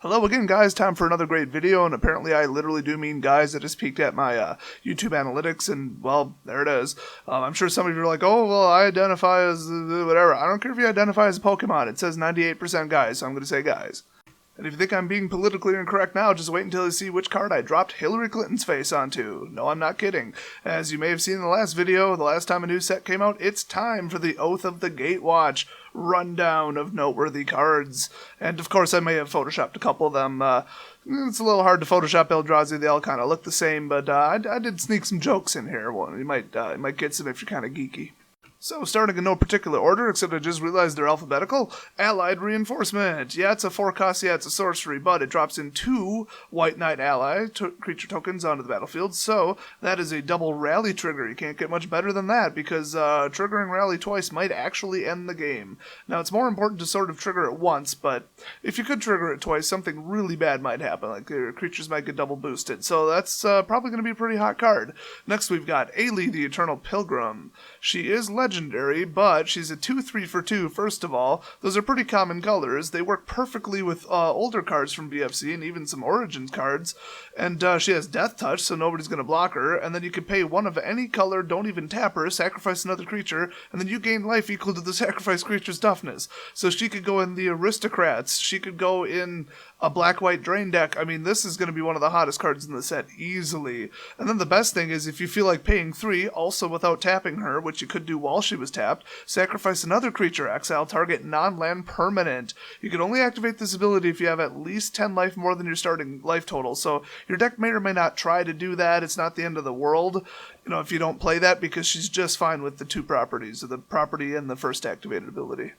Hello again, guys. Time for another great video, and apparently I literally do mean guys. I just peeked at my YouTube analytics, and, well, there it is. I'm sure some of you are like, oh, well, I identify as whatever. I don't care if you identify as a Pokemon. It says 98% guys, so I'm going to say guys. And if you think I'm being politically incorrect now, just wait until you see which card I dropped Hillary Clinton's face onto. No, I'm not kidding. As you may have seen in the last video, the last time a new set came out, it's time for the Oath of the Gatewatch rundown of noteworthy cards. And of course I may have photoshopped a couple of them. It's a little hard to Photoshop Eldrazi, they all kind of look the same, but I did sneak some jokes in here. Well, you might get some if you're kind of geeky. So, starting in no particular order, except I just realized they're alphabetical, Allied Reinforcement. Yeah, it's a 4-cost, yeah, it's a sorcery, but it drops in 2 White Knight ally creature tokens onto the battlefield, so that is a double rally trigger. You can't get much better than that, because triggering rally twice might actually end the game. Now, it's more important to sort of trigger it once, but if you could trigger it twice, something really bad might happen, like your creatures might get double boosted, so that's probably going to be a pretty hot card. Next, we've got Ailey, the Eternal Pilgrim. She is legendary, but she's a 2/3 for 2, first of all. Those are pretty common colors. They work perfectly with older cards from BFC and even some Origins cards. And she has Death Touch, so nobody's going to block her. And then you can pay one of any color, don't even tap her, sacrifice another creature, and then you gain life equal to the sacrificed creature's toughness. So she could go in the Aristocrats. She could go in a black-white drain deck. I mean, this is going to be one of the hottest cards in the set, easily. And then the best thing is, if you feel like paying 3, also without tapping her, which you could do while she was tapped, sacrifice another creature, exile target non-land permanent. You can only activate this ability if you have at least 10 life more than your starting life total, so your deck may or may not try to do that. It's not the end of the world, you know, if you don't play that, because she's just fine with the 2 properties, the property and the first activated ability.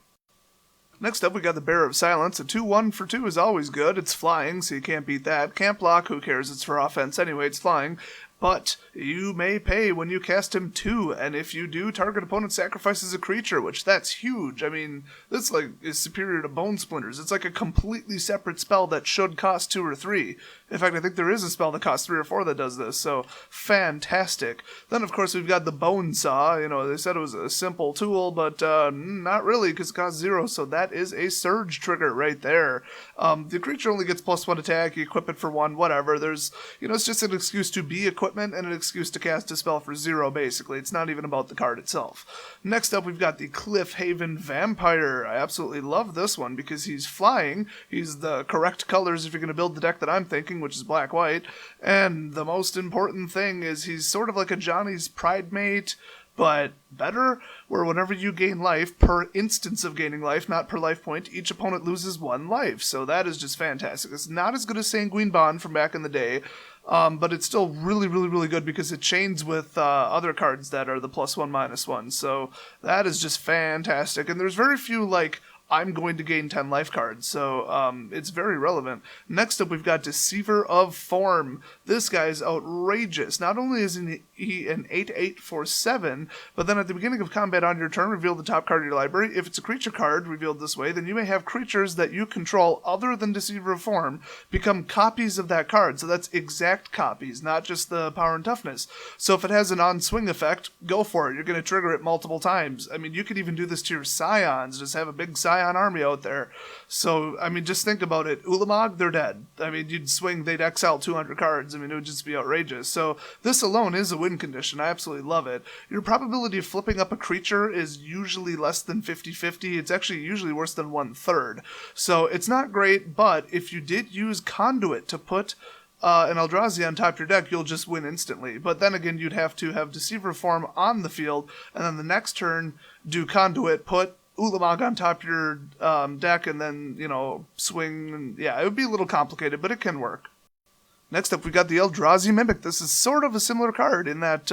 Next up, we got the Bearer of Silence. A 2/1 for 2 is always good. It's flying, so you can't beat that. Can't block, who cares? It's for offense anyway, it's flying. But you may pay when you cast him 2, and if you do, target opponent sacrifices a creature, which that's huge. I mean, this is superior to Bone Splinters. It's like a completely separate spell that should cost 2 or 3. In fact, I think there is a spell that costs 3 or 4 that does this, so fantastic. Then, of course, we've got the Bone Saw. You know, they said it was a simple tool, but not really, because it costs 0, so that is a Surge trigger right there. The creature only gets +1 attack, you equip it for 1, whatever. There's, you know, it's just an excuse to be equipped and an excuse to cast a spell for 0, basically. It's not even about the card itself. Next up, we've got the Cliffhaven Vampire. I absolutely love this one because he's flying. He's the correct colors if you're going to build the deck that I'm thinking, which is black-white. And the most important thing is he's sort of like a Johnny's Pride Mate, but better, where whenever you gain life, per instance of gaining life, not per life point, each opponent loses 1 life. So that is just fantastic. It's not as good as Sanguine Bond from back in the day, but it's still really, really, really good because it chains with other cards that are the +1/-1. So that is just fantastic. And there's very few, like, I'm going to gain 10 life cards, so it's very relevant. Next up, we've got Deceiver of Form. This guy is outrageous. Not only is he an 8/8 for 7, but then at the beginning of combat on your turn, reveal the top card of your library. If it's a creature card revealed this way, then you may have creatures that you control other than Deceiver of Form become copies of that card. So that's exact copies, not just the power and toughness. So if it has an on-swing effect, go for it. You're going to trigger it multiple times. I mean, you could even do this to your Scions. Just have a big Scion army out there. So, I mean, just think about it. Ulamog, they're dead. I mean, you'd swing, they'd exile 200 cards. I mean, it would just be outrageous. So, this alone is a win condition. I absolutely love it. Your probability of flipping up a creature is usually less than 50-50. It's actually usually worse than 1/3. So, it's not great, but if you did use Conduit to put an Eldrazi on top of your deck, you'll just win instantly. But then again, you'd have to have Deceiver Form on the field, and then the next turn, do Conduit, put Ulamog on top of your deck, and then, you know, swing. Yeah, it would be a little complicated, but it can work. Next up, we got the Eldrazi Mimic. This is sort of a similar card in that,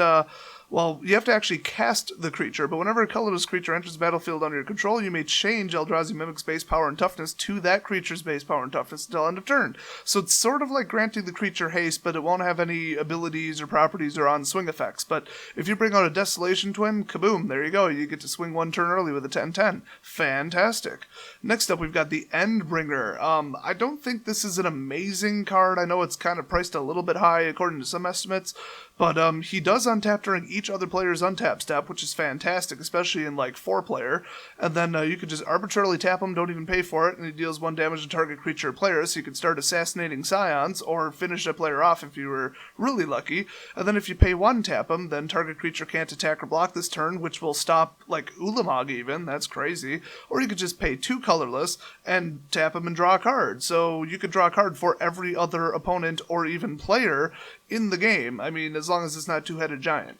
well, you have to actually cast the creature, but whenever a colorless creature enters the battlefield under your control, you may change Eldrazi Mimic's base power and toughness to that creature's base power and toughness until end of turn. So it's sort of like granting the creature haste, but it won't have any abilities or properties or on-swing effects. But if you bring out a Desolation Twin, kaboom, there you go. You get to swing 1 turn early with a 10/10. Fantastic. Next up, we've got the Endbringer. I don't think this is an amazing card. I know it's kind of priced a little bit high according to some estimates, but he does untap during each other player's untap step, which is fantastic, especially in like 4-player. And then you could just arbitrarily tap him, don't even pay for it, and he deals 1 damage to target creature or player, so you could start assassinating scions or finish a player off if you were really lucky. And then if you pay 1 tap him, then target creature can't attack or block this turn, which will stop like Ulamog even. That's crazy. Or you could just pay 2 colorless and tap him and draw a card. So you could draw a card for every other opponent or even player in the game. I mean, as long as it's not 2-headed giant.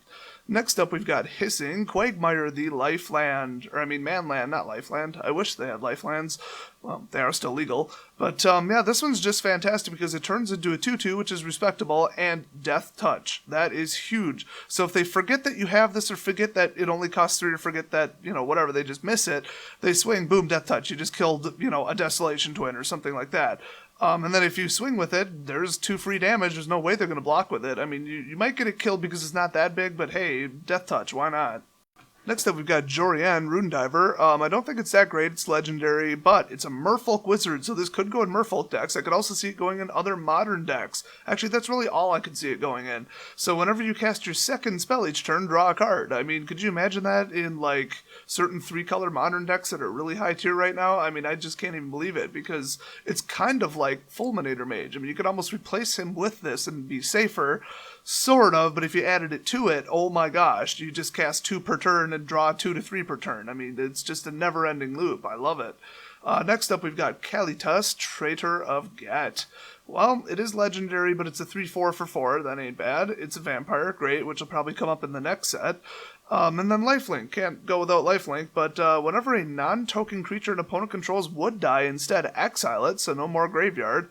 Next up, we've got Hissing, Quagmire, the Lifeland, Manland, not Lifeland. I wish they had Lifelands. Well, they are still legal. But, yeah, this one's just fantastic because it turns into a 2-2, which is respectable, and Death Touch. That is huge. So if they forget that you have this or forget that it only costs 3 or forget that, whatever, they just miss it, they swing, boom, Death Touch. You just killed, a Desolation Twin or something like that. And then if you swing with it, there's 2 free damage. There's no way they're going to block with it. I mean, you might get it killed because it's not that big, but hey, Death Touch, why not? Next up, we've got Jory, Rune Diver. I don't think it's that great. It's legendary, but it's a Merfolk wizard, so this could go in Merfolk decks. I could also see it going in other modern decks. Actually, that's really all I could see it going in. So whenever you cast your second spell each turn, draw a card. I mean, could you imagine that in, like, certain 3-color modern decks that are really high tier right now? I mean, I just can't even believe it, because it's kind of like Fulminator Mage. I mean, you could almost replace him with this and be safer. Sort of, but if you added it to it, oh my gosh, you just cast 2 per turn and draw 2 to 3 per turn. I mean, it's just a never-ending loop. I love it. Next up, we've got Kalitas, Traitor of Gat. Well, it is legendary, but it's a 3/4 for 4. That ain't bad. It's a vampire, great, which will probably come up in the next set. And then Lifelink. Can't go without Lifelink, but whenever a non-token creature an opponent controls would die, instead exile it, so no more graveyard.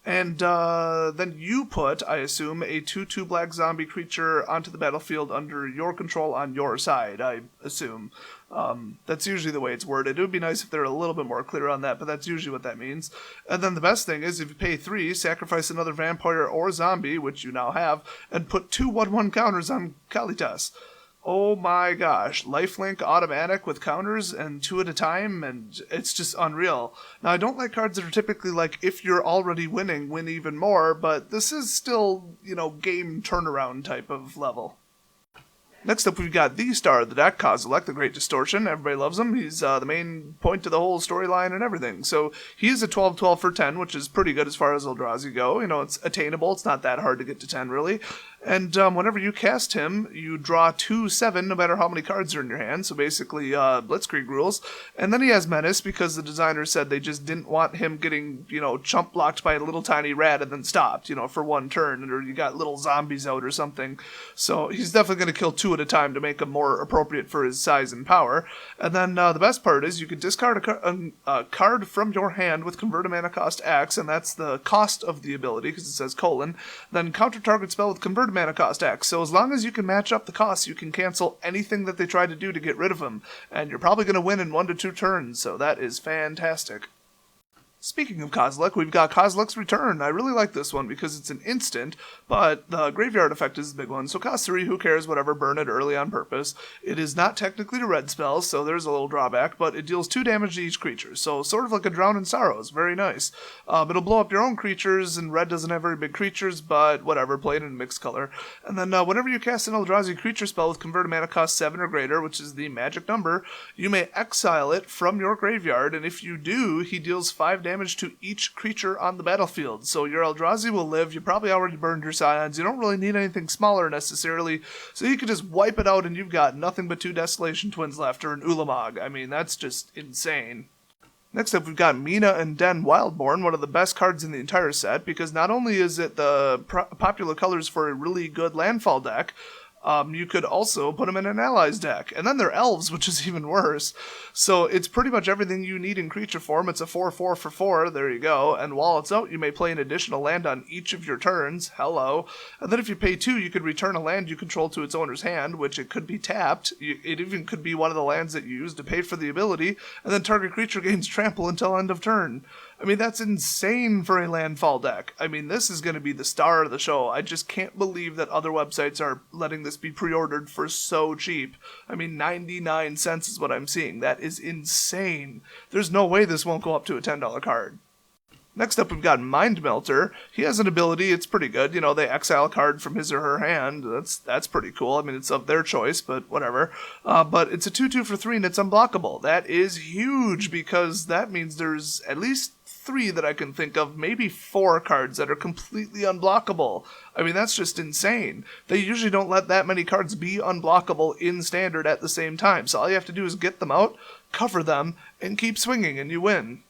And then you put, I assume, a 2/2 black zombie creature onto the battlefield under your control on your side, I assume. That's usually the way it's worded. It would be nice if they're a little bit more clear on that, but that's usually what that means. And then the best thing is if you pay 3, sacrifice another vampire or zombie, which you now have, and put 2 1/1 counters on Kalitas. Oh my gosh, lifelink automatic with counters and 2 at a time, and it's just unreal. Now, I don't like cards that are typically like, if you're already winning, win even more, but this is still, game turnaround type of level. Next up, we've got the star of the deck, Kozilek, the Great Distortion. Everybody loves him. He's the main point to the whole storyline and everything. So he is a 12/12 for 10, which is pretty good as far as Eldrazi go. It's attainable. It's not that hard to get to 10, really. And whenever you cast him, you draw 2/7 no matter how many cards are in your hand. So basically, Blitzkrieg rules. And then he has Menace because the designer said they just didn't want him getting, chump blocked by a little tiny rat and then stopped, for 1 turn. Or you got little zombies out or something. So he's definitely going to kill 2 at a time to make him more appropriate for his size and power. And then the best part is you can discard a card from your hand with convert a mana cost X, and that's the cost of the ability because it says : then counter target spell with convert mana cost X. So as long as you can match up the costs, you can cancel anything that they try to do to get rid of him, and you're probably going to win in 1 to 2 turns, so that is fantastic. Speaking of Kozilek, we've got Kozilek's Return. I really like this one because it's an instant, but the graveyard effect is the big one. So cost 3, who cares, whatever, burn it early on purpose. It is not technically a red spell, so there's a little drawback, but it deals 2 damage to each creature. So sort of like a Drown in Sorrows, very nice. It'll blow up your own creatures, and red doesn't have very big creatures, but whatever, play it in mixed color. And then whenever you cast an Eldrazi creature spell with convert a mana cost 7 or greater, which is the magic number, you may exile it from your graveyard, and if you do, he deals 5 damage to each creature on the battlefield. So your Eldrazi will live. You probably already burned your Scions. You don't really need anything smaller necessarily. So you can just wipe it out and you've got nothing but 2 Desolation Twins left or an Ulamog. I mean, that's just insane. Next up, we've got Mina and Den Wildborn, one of the best cards in the entire set, because not only is it the popular colors for a really good landfall deck, you could also put them in an allies deck. And then they're elves, which is even worse. So it's pretty much everything you need in creature form. It's a 4/4 for 4. There you go. And while it's out, you may play an additional land on each of your turns. Hello. And then if you pay 2, you could return a land you control to its owner's hand, which it could be tapped. It even could be one of the lands that you use to pay for the ability. And then target creature gains trample until end of turn. I mean, that's insane for a landfall deck. I mean, this is going to be the star of the show. I just can't believe that other websites are letting this be pre-ordered for so cheap. I mean, 99 cents is what I'm seeing. That is insane. There's no way this won't go up to a $10 card. Next up, we've got Mind Melter. He has an ability, it's pretty good. You know, they exile a card from his or her hand. That's pretty cool. I mean, it's of their choice, but whatever. But it's a 2/2 for 3, and it's unblockable. That is huge, because that means there's at least 3 that I can think of, maybe 4 cards that are completely unblockable. I mean, that's just insane. They usually don't let that many cards be unblockable in Standard at the same time. So all you have to do is get them out, cover them, and keep swinging, and you win.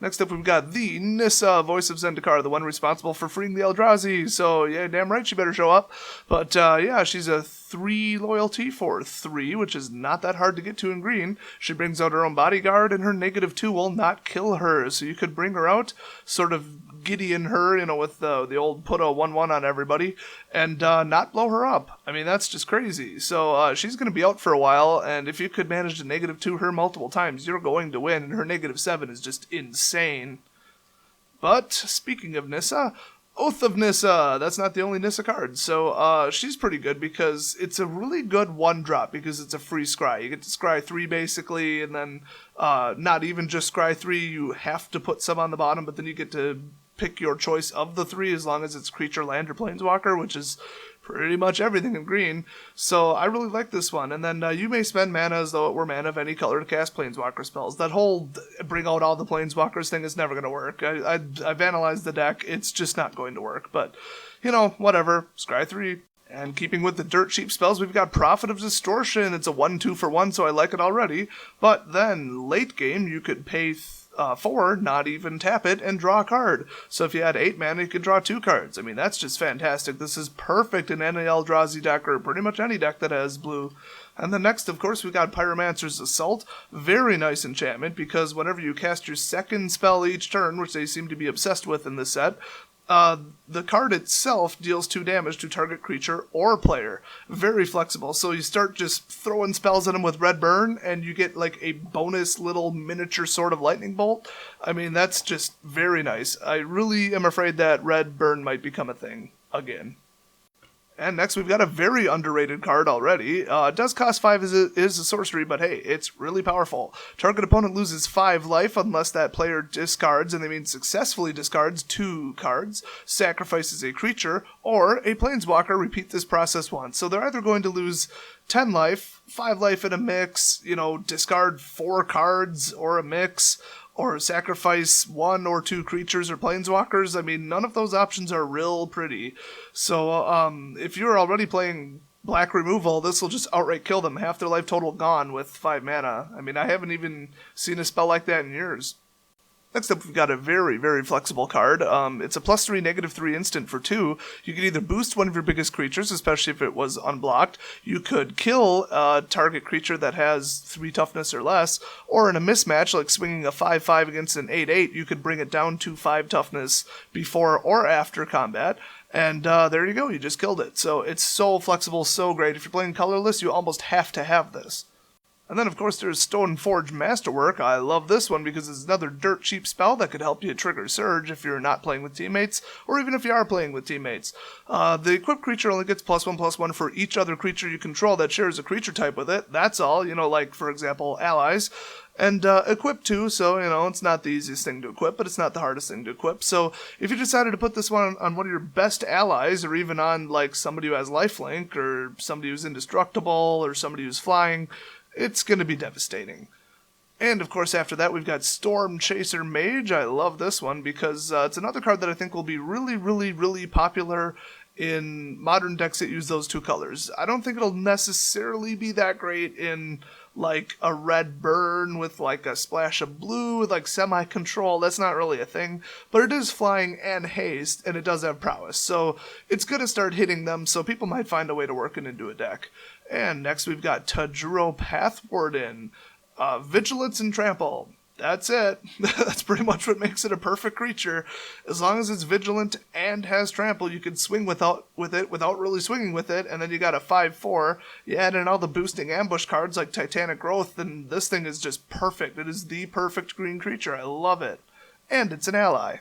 Next up, we've got the Nyssa, voice of Zendikar, the one responsible for freeing the Eldrazi. So, yeah, damn right she better show up. But, yeah, she's a 3 loyalty for 3, which is not that hard to get to in green. She brings out her own bodyguard, and her -2 will not kill her. So you could bring her out, sort of Gideon her, you know, with the old put a 1/1 on everybody, and not blow her up. I mean, that's just crazy. So she's going to be out for a while, and if you could manage to -2 her multiple times, you're going to win, and her -7 is just insane. But, speaking of Nyssa, Oath of Nyssa! That's not the only Nyssa card. So she's pretty good because it's a really good 1-drop because it's a free scry. You get to scry 3 basically, and then not even just scry 3, you have to put some on the bottom, but then you get to pick your choice of the 3 as long as it's creature, land, or planeswalker, which is pretty much everything in green. So I really like this one. And then you may spend mana as though it were mana of any color to cast planeswalker spells. That whole bring out all the planeswalkers thing is never going to work. I've analyzed the deck. It's just not going to work. But, you know, whatever. Scry 3. And keeping with the dirt cheap spells, we've got Prophet of Distortion. It's a 1/2 for 1, so I like it already. But then, late game, you could pay 4, not even tap it, and draw a card. So if you had 8 mana, you could draw 2 cards. I mean, that's just fantastic. This is perfect in any Eldrazi deck, or pretty much any deck that has blue. And then next, of course, we got Pyromancers Assault. Very nice enchantment, because whenever you cast your second spell each turn, which they seem to be obsessed with in this set, the card itself deals 2 damage to target creature or player. Very flexible. So you start just throwing spells at them with Red Burn, and you get like a bonus little miniature sort of lightning bolt. I mean, that's just very nice. I really am afraid that Red Burn might become a thing again. And next, we've got a very underrated card already. It does cost 5 as a sorcery, but hey, it's really powerful. Target opponent loses 5 life unless that player discards, and they mean successfully discards 2 cards, sacrifices a creature, or a planeswalker. Repeat this process once. So they're either going to lose 10 life, 5 life in a mix, you know, discard 4 cards or a mix, or sacrifice 1 or 2 creatures or planeswalkers. I mean, none of those options are real pretty. So, if you're already playing black removal, this will just outright kill them. Half their life total gone with 5 mana. I mean, I haven't even seen a spell like that in years. Next up, we've got a very, very flexible card. It's a +3, -3 instant for 2. You can either boost one of your biggest creatures, especially if it was unblocked. You could kill a target creature that has 3 toughness or less, or in a mismatch, like swinging a 5/5 against an 8/8, you could bring it down to 5 toughness before or after combat. And there you go, you just killed it. So it's so flexible, so great. If you're playing colorless, you almost have to have this. And then, of course, there's Stoneforge Masterwork. I love this one because it's another dirt cheap spell that could help you trigger Surge if you're not playing with teammates, or even if you are playing with teammates. The equipped creature only gets +1/+1 for each other creature you control that shares a creature type with it. That's all, you know, like, for example, allies. And equip too, so, you know, it's not the easiest thing to equip, but it's not the hardest thing to equip. So if you decided to put this one on one of your best allies, or even on, like, somebody who has lifelink, or somebody who's indestructible, or somebody who's flying, it's going to be devastating. And, of course, after that, we've got Storm Chaser Mage. I love this one because it's another card that I think will be really, really, really popular in modern decks that use those 2 colors. I don't think it'll necessarily be that great in, like, a red burn with, like, a splash of blue with, like, semi-control. That's not really a thing. But it is flying and haste, and it does have prowess. So it's going to start hitting them, so people might find a way to work it into a deck. And next we've got Tajuro Pathwarden, Vigilance and Trample. That's it. That's pretty much what makes it a perfect creature. As long as it's vigilant and has trample, you can swing with it without really swinging with it, and then you got a 5/4. You add in all the boosting ambush cards like Titanic Growth, and this thing is just perfect. It is the perfect green creature. I love it. And it's an ally.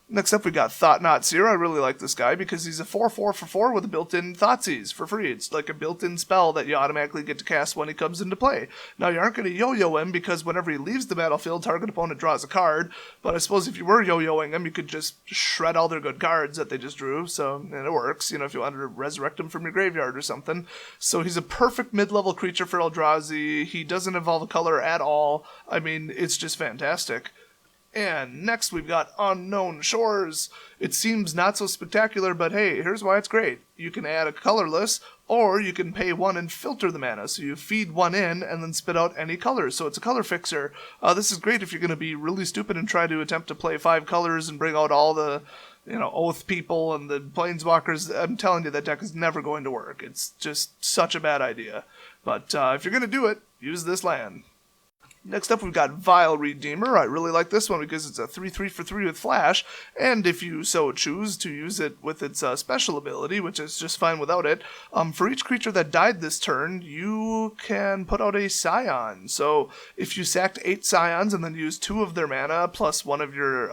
Next up, we got Thought Not Seer. I really like this guy because he's a 4/4 for 4 with a built-in Thoughtseize for free. It's like a built-in spell that you automatically get to cast when he comes into play. Now, you aren't going to yo-yo him because whenever he leaves the battlefield, target opponent draws a card. But I suppose if you were yo-yoing him, you could just shred all their good cards that they just drew. So, and it works, you know, if you wanted to resurrect him from your graveyard or something. So he's a perfect mid-level creature for Eldrazi. He doesn't involve a color at all. I mean, it's just fantastic. And next we've got Unknown Shores. It seems not so spectacular, but hey, here's why it's great. You can add a colorless, or you can pay 1 and filter the mana. So you feed 1 in and then spit out any colors. So it's a color fixer. This is great if you're going to be really stupid and try to attempt to play 5 colors and bring out all the, you know, Oath people and the Planeswalkers. I'm telling you, that deck is never going to work. It's just such a bad idea. But if you're going to do it, use this land. Next up, we've got Vile Redeemer. I really like this one because it's a 3/3 for 3 with Flash, and if you so choose to use it with its special ability, which is just fine without it, for each creature that died this turn, you can put out a Scion. So if you sacked 8 Scions and then used 2 of their mana plus 1 of your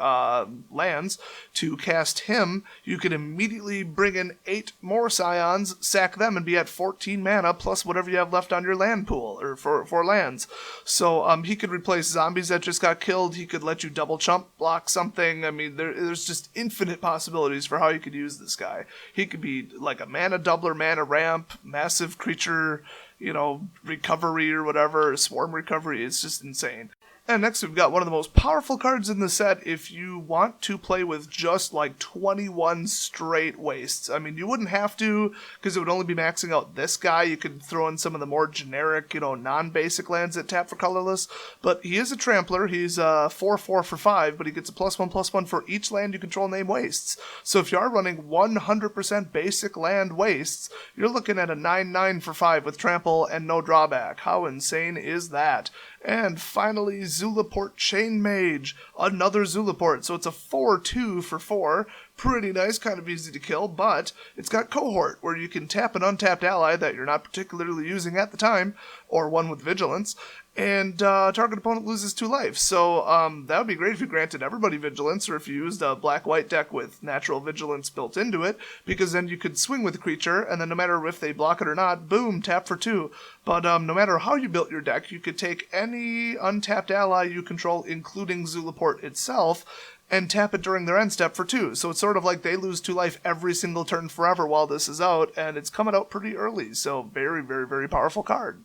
lands to cast him, you can immediately bring in 8 more Scions, sack them, and be at 14 mana plus whatever you have left on your land pool, or for lands. So he could replace zombies that just got killed. He could let you double chump block something. I mean, there's just infinite possibilities for how you could use this guy. He could be like a mana doubler, mana ramp, massive creature, you know, recovery or whatever, swarm recovery. It's just insane. And next we've got one of the most powerful cards in the set if you want to play with just like 21 straight wastes. I mean, you wouldn't have to because it would only be maxing out this guy. You could throw in some of the more generic, you know, non-basic lands that tap for colorless. But he is a trampler. He's 4/4 for 5, but he gets a +1/+1 for each land you control name wastes. So if you are running 100% basic land wastes, you're looking at a 9/9 for 5 with trample and no drawback. How insane is that? And finally, Zulaport Chain Mage, another Zulaport. So it's a 4/2 for 4. Pretty nice, kind of easy to kill, but it's got Cohort, where you can tap an untapped ally that you're not particularly using at the time, or one with Vigilance, and target opponent loses 2 life. So that would be great if you granted everybody Vigilance, or if you used a black-white deck with natural Vigilance built into it, because then you could swing with the creature, and then no matter if they block it or not, boom, tap for 2. But no matter how you built your deck, you could take any untapped ally you control, including Zulaport itself, and tap it during their end step for 2. So it's sort of like they lose 2 life every single turn forever while this is out, and it's coming out pretty early. So very, very, very powerful card.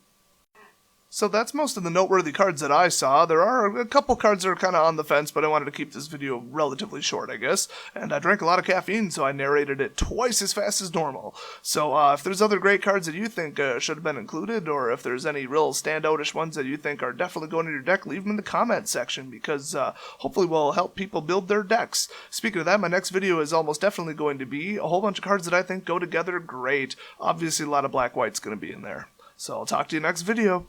So that's most of the noteworthy cards that I saw. There are a couple cards that are kind of on the fence, but I wanted to keep this video relatively short, I guess. And I drank a lot of caffeine, so I narrated it twice as fast as normal. So if there's other great cards that you think should have been included, or if there's any real standoutish ones that you think are definitely going in your deck, leave them in the comment section, because hopefully we'll help people build their decks. Speaking of that, my next video is almost definitely going to be a whole bunch of cards that I think go together great. Obviously, a lot of black-white's going to be in there. So I'll talk to you next video.